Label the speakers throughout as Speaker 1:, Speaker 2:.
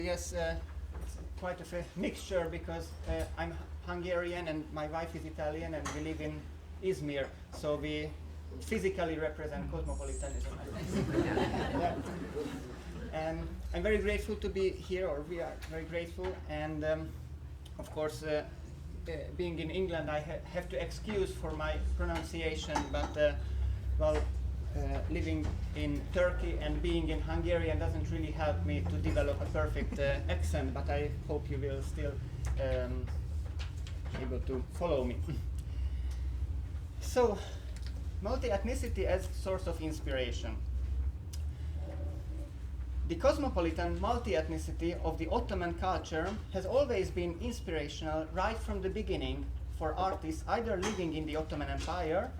Speaker 1: Yes, it's quite a mixture because I'm Hungarian and my wife is Italian and we live in Izmir, so we physically represent cosmopolitanism. Yeah. And I'm very grateful to be here, or we are very grateful, and of course being in England I have to excuse for my pronunciation, but living in Turkey and being in Hungarian doesn't really help me to develop a perfect accent, but I hope you will still able to follow me. So, multi-ethnicity as source of inspiration. The cosmopolitan multi-ethnicity of the Ottoman culture has always been inspirational right from the beginning for artists either living in the Ottoman Empire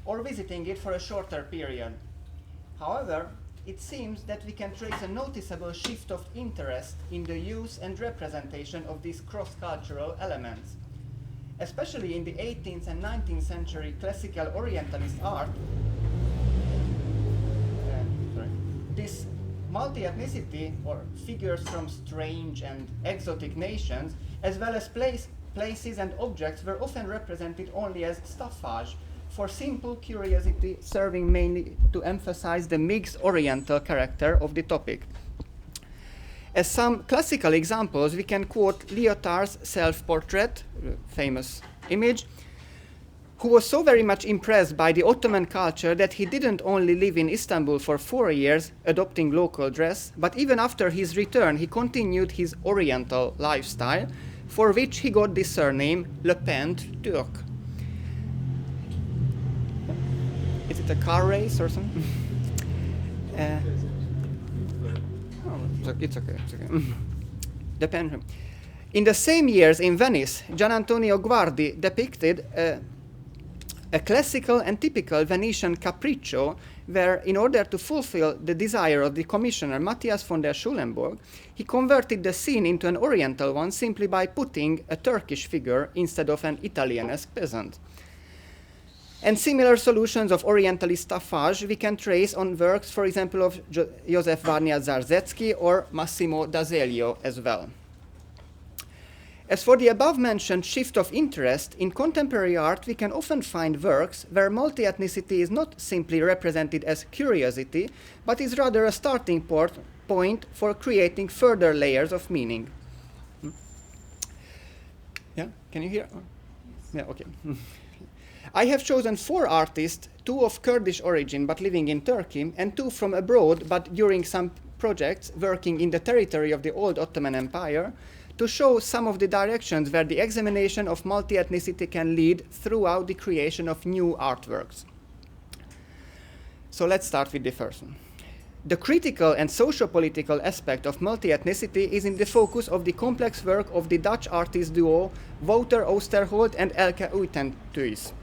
Speaker 1: or visiting it for a shorter period. However, it seems that we can trace a noticeable shift of interest in the use and representation of these cross-cultural elements. Especially in the 18th and 19th century classical Orientalist art, this multi-ethnicity, or figures from strange and exotic nations, as well as places and objects, were often represented only as staffage, for simple curiosity, serving mainly to emphasize the mixed Oriental character of the topic. As some classical examples, we can quote Lyotard's self-portrait, famous image, who was so very much impressed by the Ottoman culture that he didn't only live in Istanbul for 4 years, adopting local dress, but even after his return, he continued his Oriental lifestyle, for which he got the surname Le Peintre Turc. Is it a car race or something? It's okay. The pen. In the same years in Venice, Gian Antonio Guardi depicted a classical and typical Venetian capriccio where, in order to fulfill the desire of the commissioner Matthias von der Schulenburg, he converted the scene into an Oriental one simply by putting a Turkish figure instead of an Italianesque peasant. And similar solutions of Orientalist staffage we can trace on works, for example, of József Várnia Zárzecki or Massimo d'Azeglio as well. As for the above-mentioned shift of interest, in contemporary art we can often find works where multi-ethnicity is not simply represented as curiosity, but is rather a starting point for creating further layers of meaning. Yeah, can you hear? Yeah, okay. I have chosen 4 artists, 2 of Kurdish origin but living in Turkey, and 2 from abroad but during some projects working in the territory of the old Ottoman Empire, to show some of the directions where the examination of multi-ethnicity can lead throughout the creation of new artworks. So let's start with the first one. The critical and socio-political aspect of multi-ethnicity is in the focus of the complex work of the Dutch artist duo Wouter Oosterholt and Elke Uytenthuis.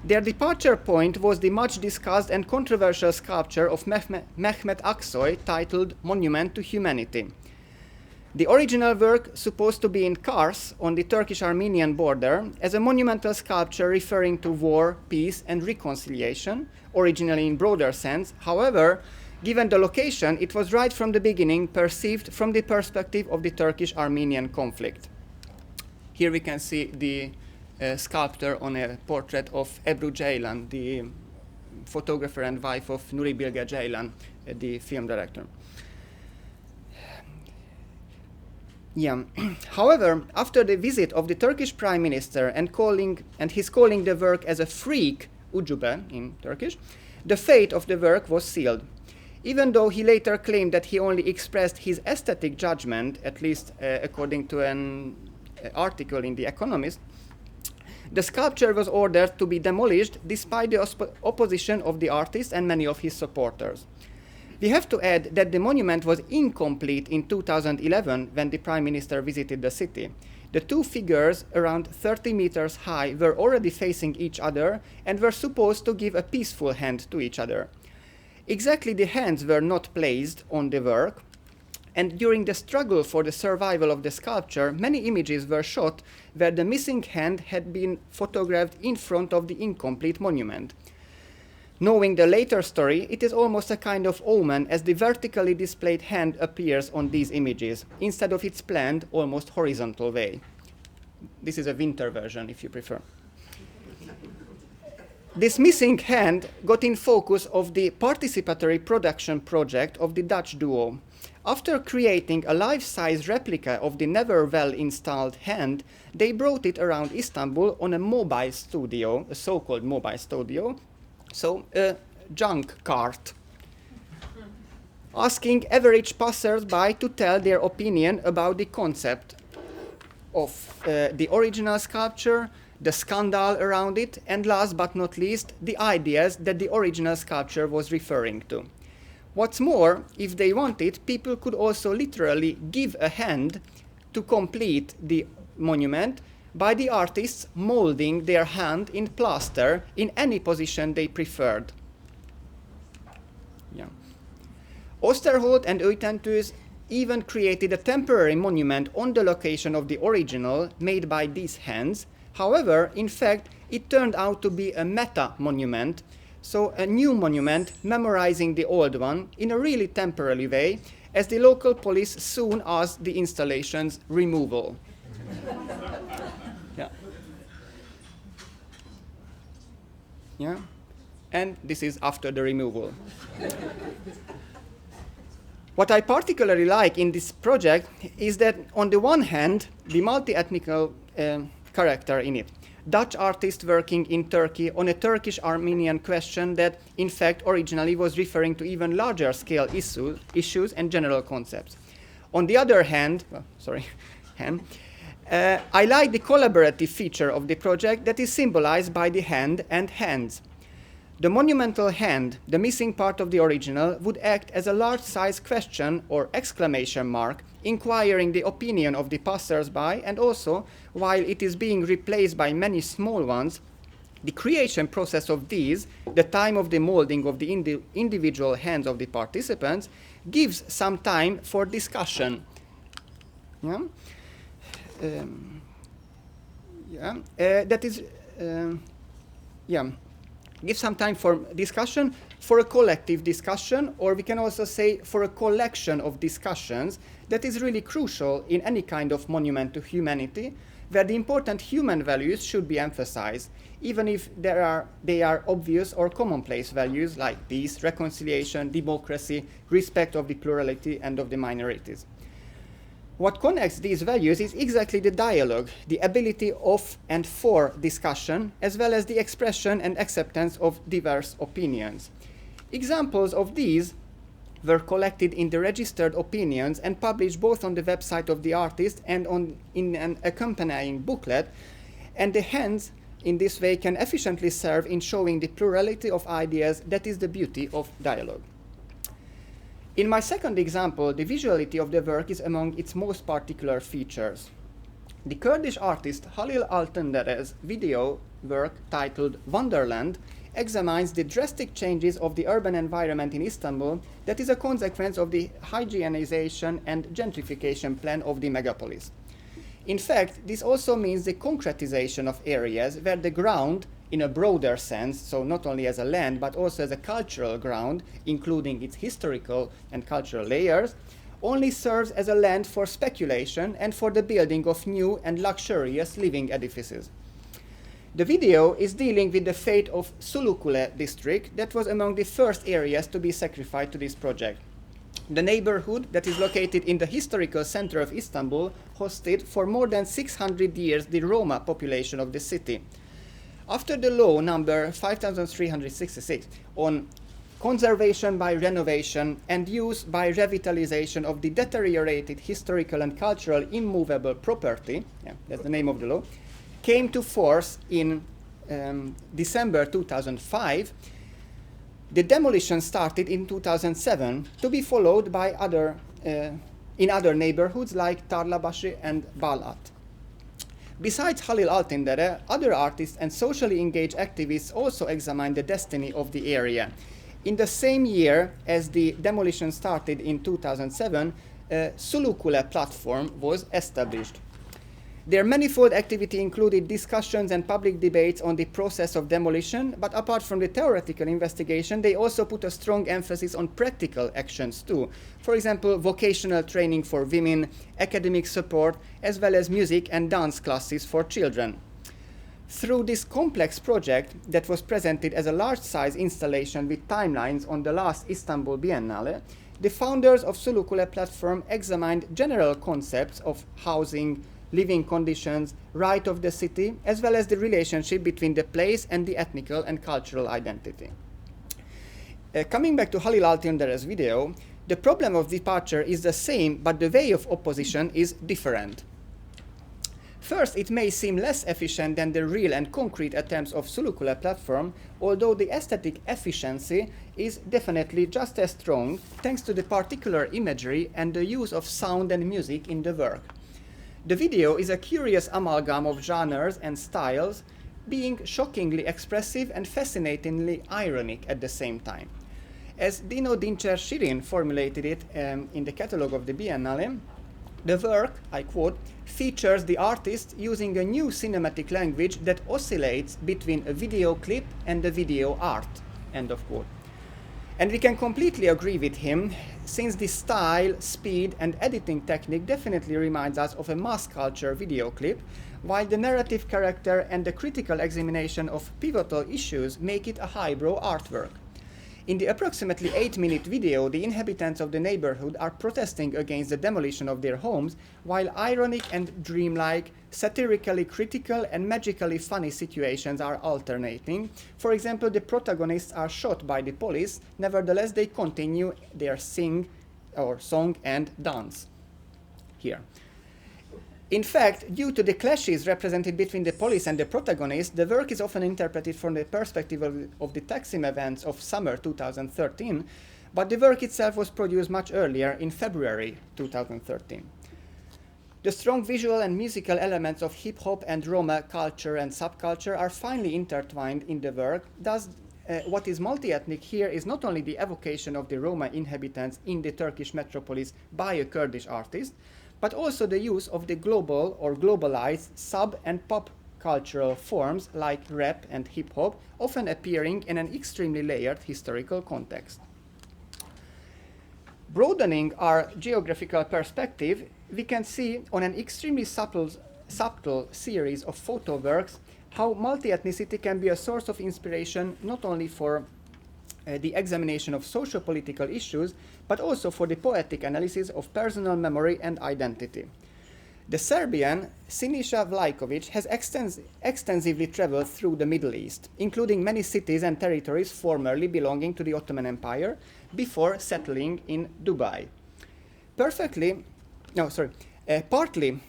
Speaker 1: Their departure point was the much discussed and controversial sculpture of Mehmet Aksoy titled Monument to Humanity. The original work, supposed to be in Kars on the Turkish-Armenian border, as a monumental sculpture referring to war, peace, and reconciliation, originally in broader sense. However, given the location, it was right from the beginning perceived from the perspective of the Turkish-Armenian conflict. Here we can see the sculptor on a portrait of Ebru Ceylan, the photographer and wife of Nuri Bilge Ceylan, the film director. Yeah. However, after the visit of the Turkish Prime Minister and his calling the work as a freak, ucube in Turkish, the fate of the work was sealed. Even though he later claimed that he only expressed his aesthetic judgment, at least according to an article in The Economist, the sculpture was ordered to be demolished despite the opposition of the artist and many of his supporters. We have to add that the monument was incomplete in 2011 when the Prime Minister visited the city. The 2 figures, around 30 meters high, were already facing each other and were supposed to give a peaceful hand to each other. Exactly the hands were not placed on the work, and during the struggle for the survival of the sculpture, many images were shot where the missing hand had been photographed in front of the incomplete monument. Knowing the later story, it is almost a kind of omen as the vertically displayed hand appears on these images, instead of its planned, almost horizontal way. This is a winter version, if you prefer. This missing hand got in focus of the participatory production project of the Dutch duo. After creating a life-size replica of the never well-installed hand, they brought it around Istanbul on a mobile studio, a so-called mobile studio, so a junk cart, asking average passers-by to tell their opinion about the concept of the original sculpture, the scandal around it, and last but not least, the ideas that the original sculpture was referring to. What's more, if they wanted, people could also literally give a hand to complete the monument by the artists molding their hand in plaster in any position they preferred. Yeah. Osterhout and Uytentős even created a temporary monument on the location of the original made by these hands. However, in fact, it turned out to be a meta-monument, so a new monument memorizing the old one in a really temporary way, as the local police soon asked the installation's removal. Yeah. Yeah. And this is after the removal. What I particularly like in this project is that, on the one hand, the multi-ethnical character in it. Dutch artist working in Turkey on a Turkish-Armenian question that, in fact, originally was referring to even larger scale issues and general concepts. On the other hand, I like the collaborative feature of the project that is symbolized by the hand and hands. The monumental hand, the missing part of the original, would act as a large-size question or exclamation mark, inquiring the opinion of the passers-by, and also, while it is being replaced by many small ones, the creation process of these, the time of the molding of the individual hands of the participants, gives some time for discussion. Yeah? Give some time for discussion, for a collective discussion, or we can also say for a collection of discussions that is really crucial in any kind of monument to humanity, where the important human values should be emphasized, even if they are obvious or commonplace values like peace, reconciliation, democracy, respect of the plurality and of the minorities. What connects these values is exactly the dialogue, the ability of and for discussion, as well as the expression and acceptance of diverse opinions. Examples of these were collected in the registered opinions and published both on the website of the artist and in an accompanying booklet, and the hands in this way can efficiently serve in showing the plurality of ideas that is the beauty of dialogue. In my second example, the visuality of the work is among its most particular features. The Kurdish artist Halil Altundere's video work titled Wonderland examines the drastic changes of the urban environment in Istanbul that is a consequence of the hygienization and gentrification plan of the megapolis. In fact, this also means the concretization of areas where the ground, in a broader sense, so not only as a land, but also as a cultural ground, including its historical and cultural layers, only serves as a land for speculation and for the building of new and luxurious living edifices. The video is dealing with the fate of Sulukule district that was among the first areas to be sacrificed to this project. The neighborhood that is located in the historical center of Istanbul hosted for more than 600 years the Roma population of the city. After the law number 5366 on conservation by renovation and use by revitalization of the deteriorated historical and cultural immovable property, that's the name of the law, came to force in December 2005, the demolition started in 2007 to be followed by in other neighborhoods like Tarlabaşı and Balat. Besides Halil Altındere, other artists and socially engaged activists also examined the destiny of the area. In the same year as the demolition started in 2007, a Sulukule platform was established. Their manifold activity included discussions and public debates on the process of demolition, but apart from the theoretical investigation, they also put a strong emphasis on practical actions too. For example, vocational training for women, academic support, as well as music and dance classes for children. Through this complex project that was presented as a large-size installation with timelines on the last Istanbul Biennale, the founders of Sulukule platform examined general concepts of housing, living conditions, right of the city, as well as the relationship between the place and the ethnical and cultural identity. Coming back to Halil Altınder's video, the problem of departure is the same, but the way of opposition is different. First, it may seem less efficient than the real and concrete attempts of Sulukule platform, although the aesthetic efficiency is definitely just as strong thanks to the particular imagery and the use of sound and music in the work. The video is a curious amalgam of genres and styles, being shockingly expressive and fascinatingly ironic at the same time. As Dino Dincer Shirin formulated it in the catalogue of the Biennale, the work, I quote, features the artist using a new cinematic language that oscillates between a video clip and a video art, end of quote. And we can completely agree with him, since the style, speed, and editing technique definitely reminds us of a mass culture video clip, while the narrative character and the critical examination of pivotal issues make it a highbrow artwork. In the approximately 8-minute video, the inhabitants of the neighborhood are protesting against the demolition of their homes, while ironic and dreamlike, satirically critical, and magically funny situations are alternating. For example, the protagonists are shot by the police, nevertheless they continue their song and dance. Here. In fact, due to the clashes represented between the police and the protagonist, the work is often interpreted from the perspective of the Taksim events of summer 2013, but the work itself was produced much earlier, in February 2013. The strong visual and musical elements of hip-hop and Roma culture and subculture are finely intertwined in the work. Thus, what is multi-ethnic here is not only the evocation of the Roma inhabitants in the Turkish metropolis by a Kurdish artist, but also the use of the global or globalized sub and pop cultural forms like rap and hip-hop, often appearing in an extremely layered historical context. Broadening our geographical perspective, we can see on an extremely subtle series of photo works how multi-ethnicity can be a source of inspiration not only for the examination of socio-political issues, but also for the poetic analysis of personal memory and identity. The Serbian Siniša Vlajković has extensively traveled through the Middle East, including many cities and territories formerly belonging to the Ottoman Empire, before settling in Dubai. Partly,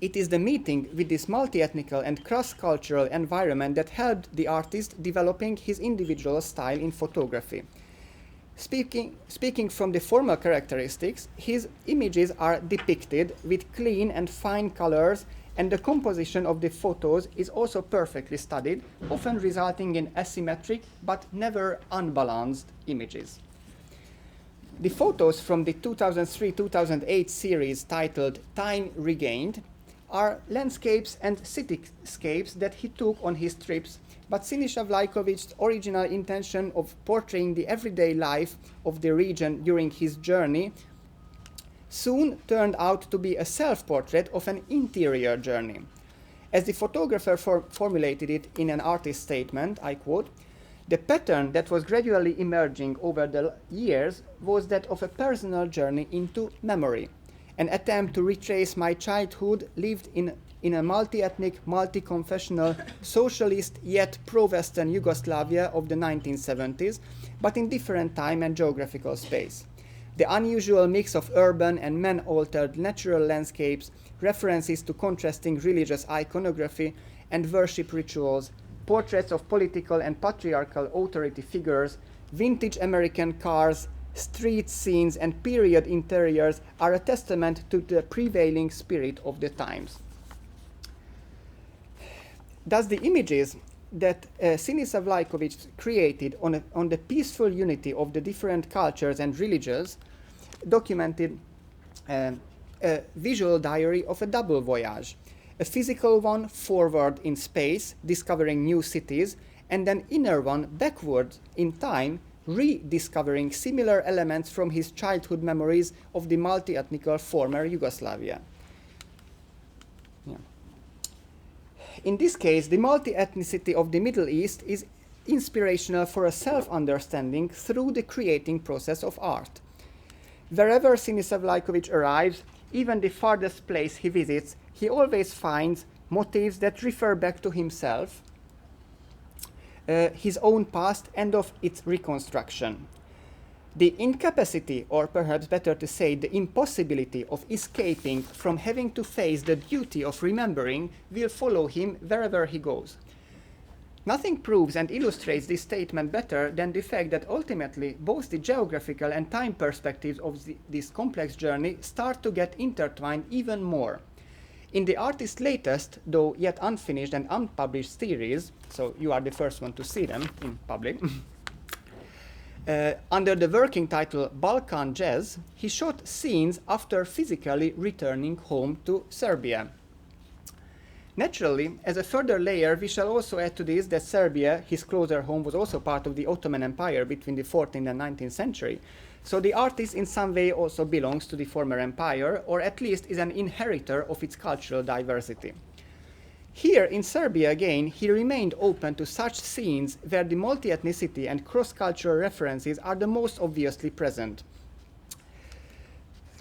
Speaker 1: it is the meeting with this multi-ethnical and cross-cultural environment that helped the artist developing his individual style in photography. Speaking from the formal characteristics, his images are depicted with clean and fine colors, and the composition of the photos is also perfectly studied, often resulting in asymmetric but never unbalanced images. The photos from the 2003-2008 series titled Time Regained are landscapes and cityscapes that he took on his trips, but Siniša Vlajković's original intention of portraying the everyday life of the region during his journey soon turned out to be a self-portrait of an interior journey. As the photographer formulated it in an artist statement, I quote, "The pattern that was gradually emerging over the years was that of a personal journey into memory, an attempt to retrace my childhood lived in a multi-ethnic, multi-confessional, socialist yet pro-Western Yugoslavia of the 1970s, but in different time and geographical space. The unusual mix of urban and man-altered natural landscapes, references to contrasting religious iconography and worship rituals, portraits of political and patriarchal authority figures, vintage American cars, street scenes, and period interiors are a testament to the prevailing spirit of the times." Thus, the images that Siniša Vlajković created on the peaceful unity of the different cultures and religions documented a visual diary of a double voyage. a physical one forward in space, discovering new cities, and an inner one backward in time, rediscovering similar elements from his childhood memories of the multi-ethnic former Yugoslavia. Yeah. In this case, the multi-ethnicity of the Middle East is inspirational for a self-understanding through the creating process of art. Wherever Sinisav Lajkovic arrives, even the farthest place he visits, he always finds motifs that refer back to himself, his own past, and of its reconstruction. The incapacity, or perhaps better to say, the impossibility of escaping from having to face the duty of remembering will follow him wherever he goes. Nothing proves and illustrates this statement better than the fact that ultimately both the geographical and time perspectives of this complex journey start to get intertwined even more. In the artist's latest, though yet unfinished and unpublished series, so you are the first one to see them in public, under the working title Balkan Jazz, he shot scenes after physically returning home to Serbia. Naturally, as a further layer, we shall also add to this that Serbia, his closer home, was also part of the Ottoman Empire between the 14th and 19th century. So the artist in some way also belongs to the former empire, or at least is an inheritor of its cultural diversity. Here in Serbia again, he remained open to such scenes where the multi-ethnicity and cross-cultural references are the most obviously present.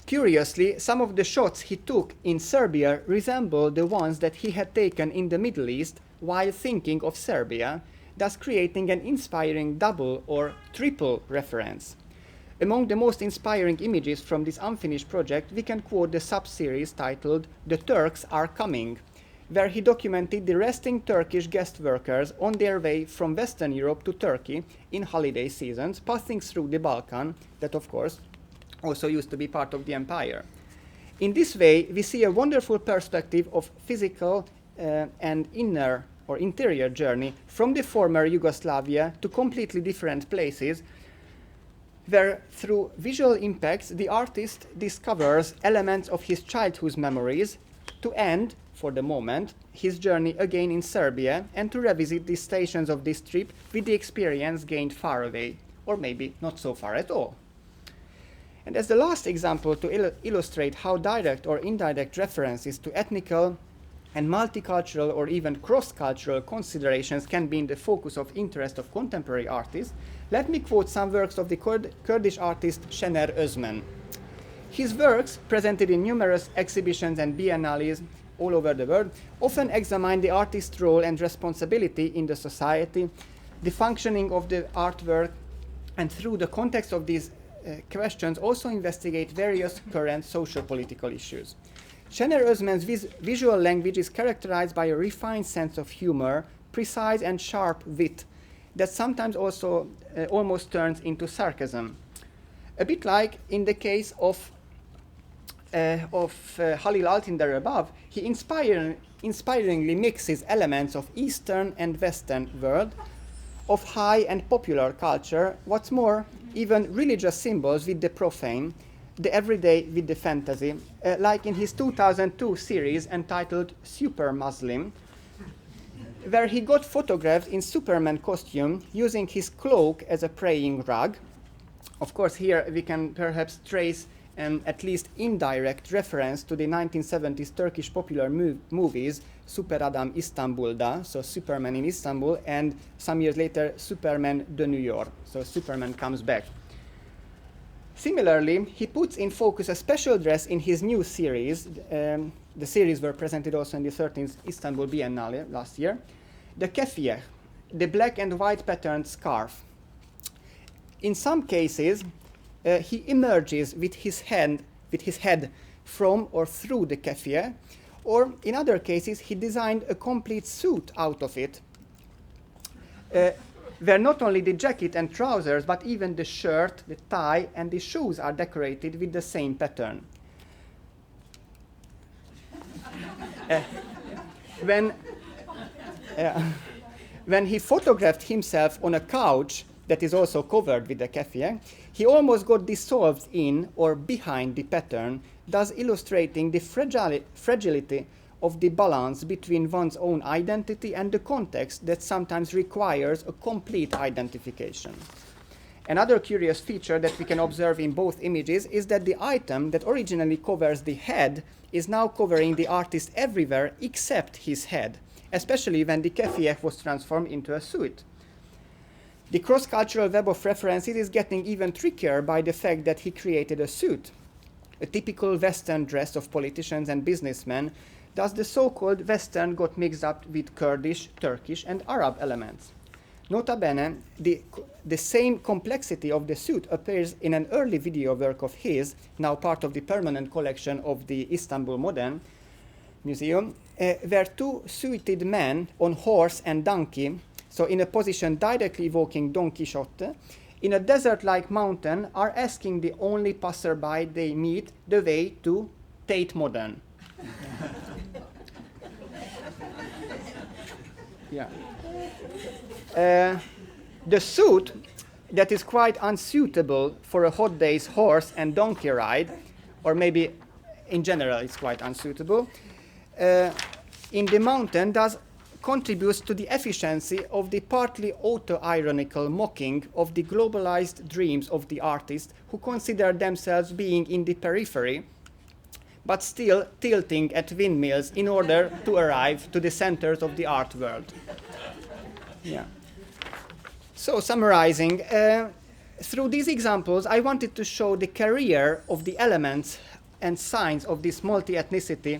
Speaker 1: Curiously, some of the shots he took in Serbia resemble the ones that he had taken in the Middle East while thinking of Serbia, thus creating an inspiring double or triple reference. Among the most inspiring images from this unfinished project, we can quote the sub-series titled "The Turks Are Coming," where he documented the resting Turkish guest workers on their way from Western Europe to Turkey in holiday seasons, passing through the Balkan, that of course also used to be part of the empire. In this way, we see a wonderful perspective of physical and inner or interior journey from the former Yugoslavia to completely different places, where through visual impacts the artist discovers elements of his childhood memories to end, for the moment, his journey again in Serbia and to revisit the stations of this trip with the experience gained far away, or maybe not so far at all. And as the last example to illustrate how direct or indirect references to ethnical and multicultural or even cross-cultural considerations can be in the focus of interest of contemporary artists, let me quote some works of the Kurdish artist Şener Özmen. His works, presented in numerous exhibitions and biennales all over the world, often examine the artist's role and responsibility in the society, the functioning of the artwork, and through the context of these questions also investigate various current social-political issues. Şener Özmen's visual language is characterized by a refined sense of humor, precise and sharp wit that sometimes also almost turns into sarcasm. A bit like in the case of Halil Altındere above, he inspiringly mixes elements of Eastern and Western world, of high and popular culture, what's more, even religious symbols with the profane, the everyday with the fantasy, like in his 2002 series entitled Super Muslim, where he got photographed in Superman costume using his cloak as a praying rug. Of course, here we can perhaps trace an at least indirect reference to the 1970s Turkish popular movies Super Adam İstanbul'da, so Superman in Istanbul, and some years later Superman dönüyor, York, so Superman comes back. Similarly, he puts in focus a special dress in his new series. The series were presented also in the 13th Istanbul Biennale last year. The keffiyeh, the black and white patterned scarf. In some cases, he emerges with his head from or through the keffiyeh, or in other cases, he designed a complete suit out of it, where not only the jacket and trousers, but even the shirt, the tie, and the shoes are decorated with the same pattern. When he photographed himself on a couch that is also covered with the keffiyeh, he almost got dissolved in or behind the pattern, thus illustrating the fragility of the balance between one's own identity and the context that sometimes requires a complete identification. Another curious feature that we can observe in both images is that the item that originally covers the head is now covering the artist everywhere except his head, especially when the keffiyeh was transformed into a suit. The cross-cultural web of references is getting even trickier by the fact that he created a suit, a typical Western dress of politicians and businessmen. Thus, the so-called Western got mixed up with Kurdish, Turkish, and Arab elements. Nota bene, the same complexity of the suit appears in an early video work of his, now part of the permanent collection of the Istanbul Modern Museum, where two suited men on horse and donkey, so in a position directly evoking Don Quixote, in a desert-like mountain, are asking the only passerby they meet the way to Tate Modern. Yeah. The suit that is quite unsuitable for a hot day's horse and donkey ride, or maybe in general it's quite unsuitable, in the mountain thus contributes to the efficiency of the partly auto-ironical mocking of the globalized dreams of the artists who consider themselves being in the periphery, but still tilting at windmills in order to arrive to the centers of the art world. Yeah. So summarizing, through these examples, I wanted to show the career of the elements and signs of this multi-ethnicity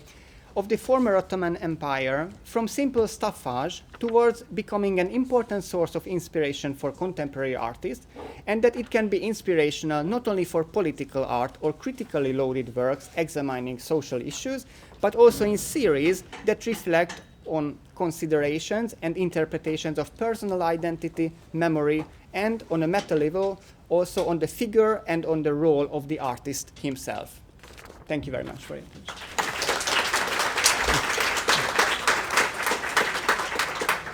Speaker 1: of the former Ottoman Empire, from simple staffage towards becoming an important source of inspiration for contemporary artists, and that it can be inspirational not only for political art or critically loaded works examining social issues, but also in series that reflect on considerations and interpretations of personal identity, memory, and on a meta level, also on the figure and on the role of the artist himself. Thank you very much for your attention.